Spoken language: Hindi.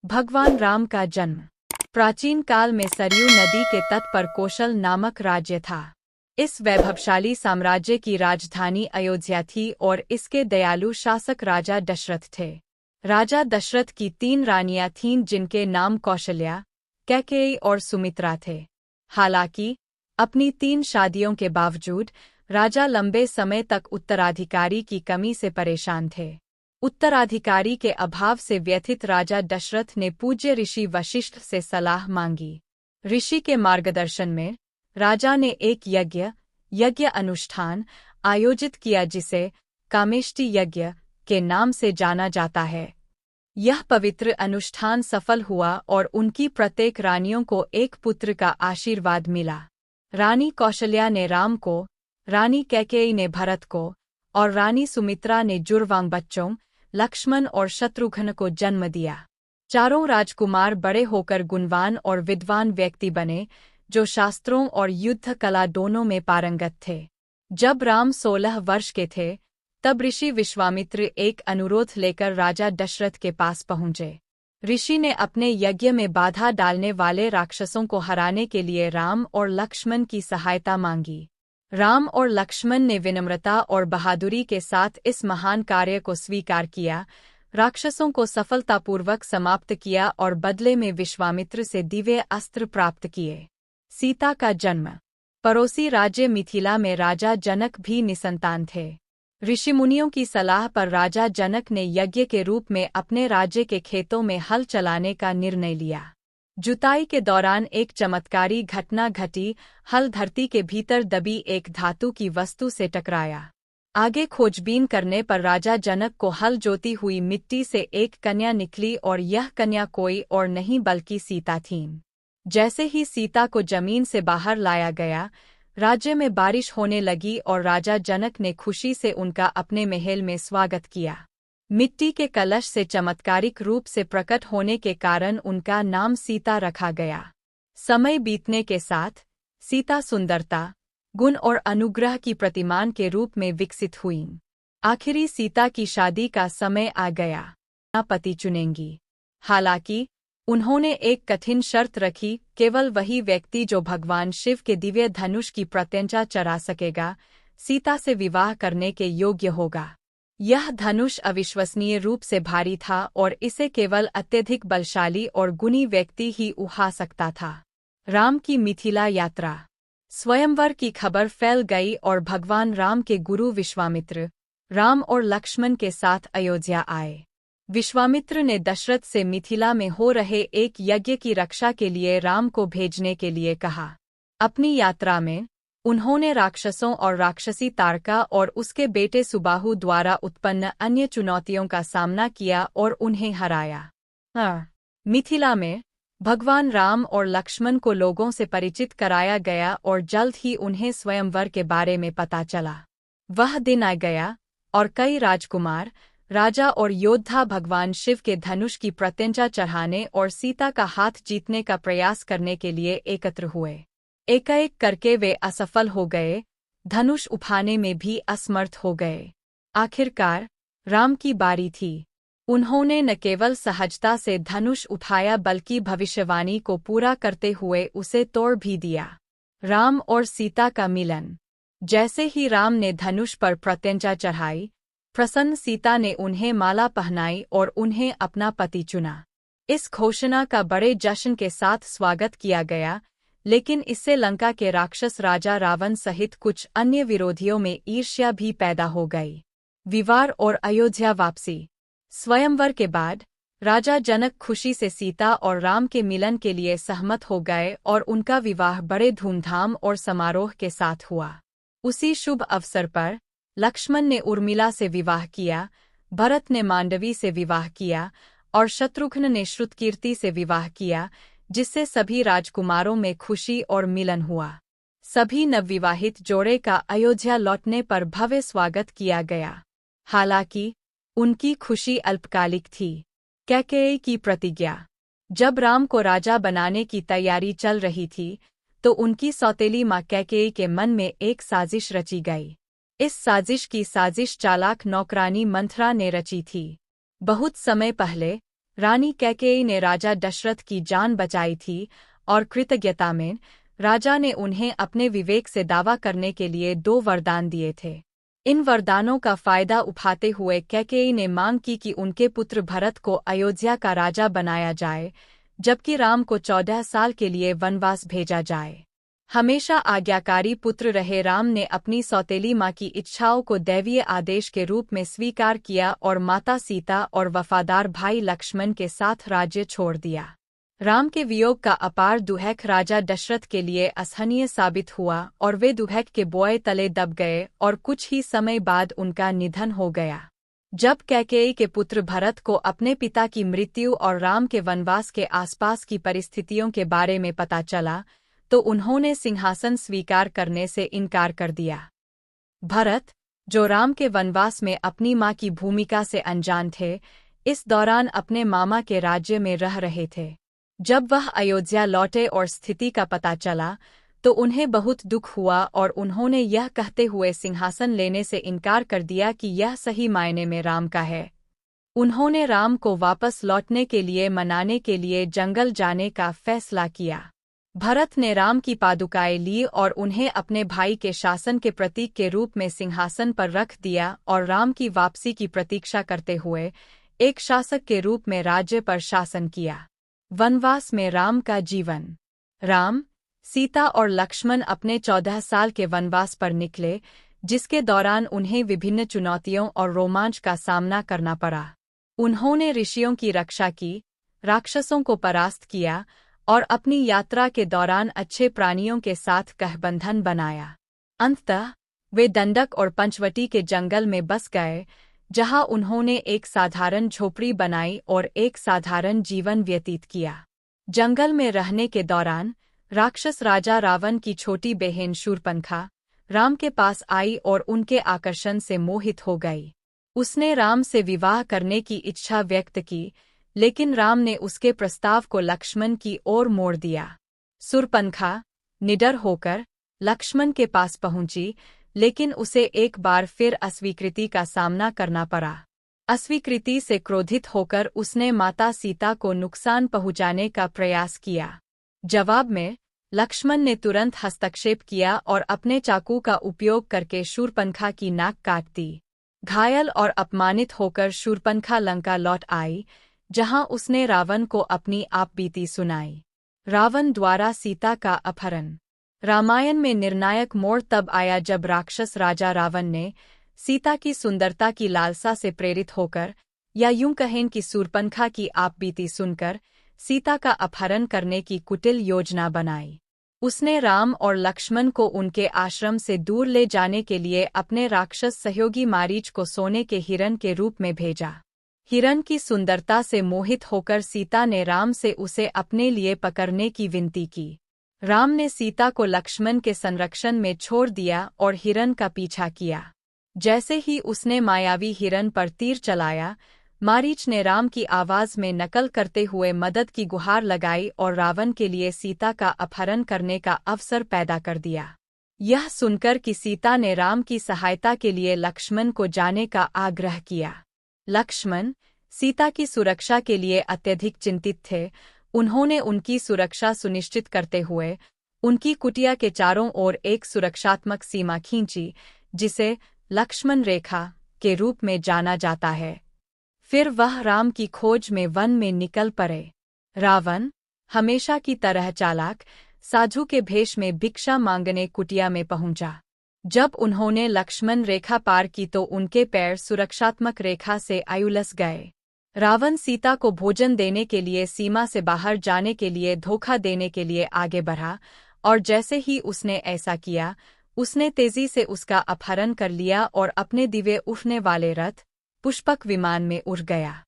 भगवान राम का जन्म। प्राचीन काल में सरयू नदी के तट पर कौशल नामक राज्य था। इस वैभवशाली साम्राज्य की राजधानी अयोध्या थी और इसके दयालु शासक राजा दशरथ थे। राजा दशरथ की 3 रानियां थीं जिनके नाम कौशल्या, कैकेयी और सुमित्रा थे। हालांकि अपनी 3 शादियों के बावजूद राजा लंबे समय तक उत्तराधिकारी की कमी से परेशान थे। उत्तराधिकारी के अभाव से व्यथित राजा दशरथ ने पूज्य ऋषि वशिष्ठ से सलाह मांगी। ऋषि के मार्गदर्शन में राजा ने एक यज्ञ अनुष्ठान आयोजित किया जिसे कामेष्टि यज्ञ के नाम से जाना जाता है। यह पवित्र अनुष्ठान सफल हुआ और उनकी प्रत्येक रानियों को एक पुत्र का आशीर्वाद मिला। रानी कौशल्या ने राम को, रानी कैकेयी ने भरत को और रानी सुमित्रा ने जुड़वां बच्चों लक्ष्मण और शत्रुघ्न को जन्म दिया। चारों राजकुमार बड़े होकर गुणवान और विद्वान व्यक्ति बने, जो शास्त्रों और युद्ध कला दोनों में पारंगत थे। जब राम 16 वर्ष के थे, तब ऋषि विश्वामित्र एक अनुरोध लेकर राजा दशरथ के पास पहुंचे। ऋषि ने अपने यज्ञ में बाधा डालने वाले राक्षसों को हराने के लिए राम और लक्ष्मण की सहायता मांगी। राम और लक्ष्मण ने विनम्रता और बहादुरी के साथ इस महान कार्य को स्वीकार किया, राक्षसों को सफलतापूर्वक समाप्त किया और बदले में विश्वामित्र से दिव्य अस्त्र प्राप्त किए। सीता का जन्म। पड़ोसी राज्य मिथिला में राजा जनक भी निसंतान थे। ऋषिमुनियों की सलाह पर राजा जनक ने यज्ञ के रूप में अपने राज्य के खेतों में हल चलाने का निर्णय लिया। जुताई के दौरान एक चमत्कारी घटना घटी। हल धरती के भीतर दबी एक धातु की वस्तु से टकराया। आगे खोजबीन करने पर राजा जनक को हल जोती हुई मिट्टी से एक कन्या निकली और यह कन्या कोई और नहीं बल्कि सीता थीं। जैसे ही सीता को जमीन से बाहर लाया गया, राज्य में बारिश होने लगी और राजा जनक ने खुशी से उनका अपने महल में स्वागत किया। मिट्टी के कलश से चमत्कारिक रूप से प्रकट होने के कारण उनका नाम सीता रखा गया। समय बीतने के साथ सीता सुंदरता, गुण और अनुग्रह की प्रतिमान के रूप में विकसित हुईं। आखिरी सीता की शादी का समय आ गया। पति चुनेंगी। हालांकि उन्होंने एक कठिन शर्त रखी, केवल वही व्यक्ति जो भगवान शिव के दिव्य धनुष की प्रत्यंचा चढ़ा सकेगा, सीता से विवाह करने के योग्य होगा। यह धनुष अविश्वसनीय रूप से भारी था और इसे केवल अत्यधिक बलशाली और गुणी व्यक्ति ही उठा सकता था। राम की मिथिला यात्रा। स्वयंवर की खबर फैल गई और भगवान राम के गुरु विश्वामित्र राम और लक्ष्मण के साथ अयोध्या आए। विश्वामित्र ने दशरथ से मिथिला में हो रहे एक यज्ञ की रक्षा के लिए राम को भेजने के लिए कहा। अपनी यात्रा में उन्होंने राक्षसों और राक्षसी तारका और उसके बेटे सुबाहु द्वारा उत्पन्न अन्य चुनौतियों का सामना किया और उन्हें हराया। मिथिला में भगवान राम और लक्ष्मण को लोगों से परिचित कराया गया और जल्द ही उन्हें स्वयंवर के बारे में पता चला। वह दिन आ गया और कई राजकुमार, राजा और योद्धा भगवान शिव के धनुष की प्रत्यंचा चढ़ाने और सीता का हाथ जीतने का प्रयास करने के लिए एकत्र हुए। एक-एक करके वे असफल हो गए, धनुष उठाने में भी असमर्थ हो गए। आखिरकार राम की बारी थी। उन्होंने न केवल सहजता से धनुष उठाया बल्कि भविष्यवाणी को पूरा करते हुए उसे तोड़ भी दिया। राम और सीता का मिलन। जैसे ही राम ने धनुष पर प्रत्यंचा चढ़ाई, प्रसन्न सीता ने उन्हें माला पहनाई और उन्हें अपना पति चुना। इस घोषणा का बड़े जश्न के साथ स्वागत किया गया, लेकिन इससे लंका के राक्षस राजा रावण सहित कुछ अन्य विरोधियों में ईर्ष्या भी पैदा हो गई। विवाह और अयोध्या वापसी। स्वयंवर के बाद राजा जनक खुशी से सीता और राम के मिलन के लिए सहमत हो गए और उनका विवाह बड़े धूमधाम और समारोह के साथ हुआ। उसी शुभ अवसर पर लक्ष्मण ने उर्मिला से विवाह किया, भरत ने मांडवी से विवाह किया और शत्रुघ्न ने श्रुतकीर्ति से विवाह किया, जिससे सभी राजकुमारों में खुशी और मिलन हुआ। सभी नवविवाहित जोड़े का अयोध्या लौटने पर भव्य स्वागत किया गया। हालांकि उनकी खुशी अल्पकालिक थी। कैकेयी की प्रतिज्ञा। जब राम को राजा बनाने की तैयारी चल रही थी, तो उनकी सौतेली माँ कैकेयी के मन में एक साजिश रची गई। इस साजिश की साजिश चालाक नौकरानी मंथरा ने रची थी। बहुत समय पहले रानी कैकेयी ने राजा दशरथ की जान बचाई थी और कृतज्ञता में राजा ने उन्हें अपने विवेक से दावा करने के लिए 2 वरदान दिए थे। इन वरदानों का फायदा उठाते हुए कैकेयी ने मांग की कि उनके पुत्र भरत को अयोध्या का राजा बनाया जाए, जबकि राम को 14 साल के लिए वनवास भेजा जाए। हमेशा आज्ञाकारी पुत्र रहे राम ने अपनी सौतेली माँ की इच्छाओं को दैवीय आदेश के रूप में स्वीकार किया और माता सीता और वफादार भाई लक्ष्मण के साथ राज्य छोड़ दिया। राम के वियोग का अपार दुहक राजा दशरथ के लिए असहनीय साबित हुआ और वे दुहक के बोए तले दब गए और कुछ ही समय बाद उनका निधन हो गया। जब कैकेयी के पुत्र भरत को अपने पिता की मृत्यु और राम के वनवास के आसपास की परिस्थितियों के बारे में पता चला, तो उन्होंने सिंहासन स्वीकार करने से इनकार कर दिया। भरत, जो राम के वनवास में अपनी मां की भूमिका से अनजान थे, इस दौरान अपने मामा के राज्य में रह रहे थे। जब वह अयोध्या लौटे और स्थिति का पता चला, तो उन्हें बहुत दुख हुआ और उन्होंने यह कहते हुए सिंहासन लेने से इनकार कर दिया कि यह सही मायने में राम का है। उन्होंने राम को वापस लौटने के लिए मनाने के लिए जंगल जाने का फैसला किया। भरत ने राम की पादुकाएं ली और उन्हें अपने भाई के शासन के प्रतीक के रूप में सिंहासन पर रख दिया और राम की वापसी की प्रतीक्षा करते हुए एक शासक के रूप में राज्य पर शासन किया। वनवास में राम का जीवन। राम, सीता और लक्ष्मण अपने 14 साल के वनवास पर निकले, जिसके दौरान उन्हें विभिन्न चुनौतियों और रोमांच का सामना करना पड़ा। उन्होंने ऋषियों की रक्षा की, राक्षसों को परास्त किया और अपनी यात्रा के दौरान अच्छे प्राणियों के साथ गठबंधन बनाया। अंततः वे दंडक और पंचवटी के जंगल में बस गए, जहां उन्होंने एक साधारण झोपड़ी बनाई और एक साधारण जीवन व्यतीत किया। जंगल में रहने के दौरान राक्षस राजा रावण की छोटी बहन शूर्पणखा राम के पास आई और उनके आकर्षण से मोहित हो गई। उसने राम से विवाह करने की इच्छा व्यक्त की, लेकिन राम ने उसके प्रस्ताव को लक्ष्मण की ओर मोड़ दिया। शूर्पणखा निडर होकर लक्ष्मण के पास पहुंची, लेकिन उसे एक बार फिर अस्वीकृति का सामना करना पड़ा। अस्वीकृति से क्रोधित होकर उसने माता सीता को नुकसान पहुंचाने का प्रयास किया। जवाब में लक्ष्मण ने तुरंत हस्तक्षेप किया और अपने चाकू का उपयोग करके शूर्पणखा की नाक काट दी। घायल और अपमानित होकर शूर्पणखा लंका लौट आई, जहां उसने रावण को अपनी आपबीती सुनाई। रावण द्वारा सीता का अपहरण। रामायण में निर्णायक मोड़ तब आया जब राक्षस राजा रावण ने सीता की सुंदरता की लालसा से प्रेरित होकर, या यूं कहें कि शूर्पणखा की आपबीती सुनकर, सीता का अपहरण करने की कुटिल योजना बनाई। उसने राम और लक्ष्मण को उनके आश्रम से दूर ले जाने के लिए अपने राक्षस सहयोगी मारीच को सोने के हिरण के रूप में भेजा। हिरण की सुंदरता से मोहित होकर सीता ने राम से उसे अपने लिए पकड़ने की विनती की। राम ने सीता को लक्ष्मण के संरक्षण में छोड़ दिया और हिरण का पीछा किया। जैसे ही उसने मायावी हिरण पर तीर चलाया, मारीच ने राम की आवाज में नकल करते हुए मदद की गुहार लगाई और रावण के लिए सीता का अपहरण करने का अवसर पैदा कर दिया। यह सुनकर कि सीता ने राम की सहायता के लिए लक्ष्मण को जाने का आग्रह किया। लक्ष्मण सीता की सुरक्षा के लिए अत्यधिक चिंतित थे। उन्होंने उनकी सुरक्षा सुनिश्चित करते हुए उनकी कुटिया के चारों ओर एक सुरक्षात्मक सीमा खींची, जिसे लक्ष्मण रेखा के रूप में जाना जाता है। फिर वह राम की खोज में वन में निकल पड़े। रावण, हमेशा की तरह चालाक, साधु के भेष में भिक्षा मांगने कुटिया में पहुंचा। जब उन्होंने लक्ष्मण रेखा पार की तो उनके पैर सुरक्षात्मक रेखा से उलझ गए। रावण सीता को भोजन देने के लिए सीमा से बाहर जाने के लिए धोखा देने के लिए आगे बढ़ा, और जैसे ही उसने ऐसा किया, उसने तेजी से उसका अपहरण कर लिया और अपने दिव्य उड़ने वाले रथ पुष्पक विमान में उड़ गया।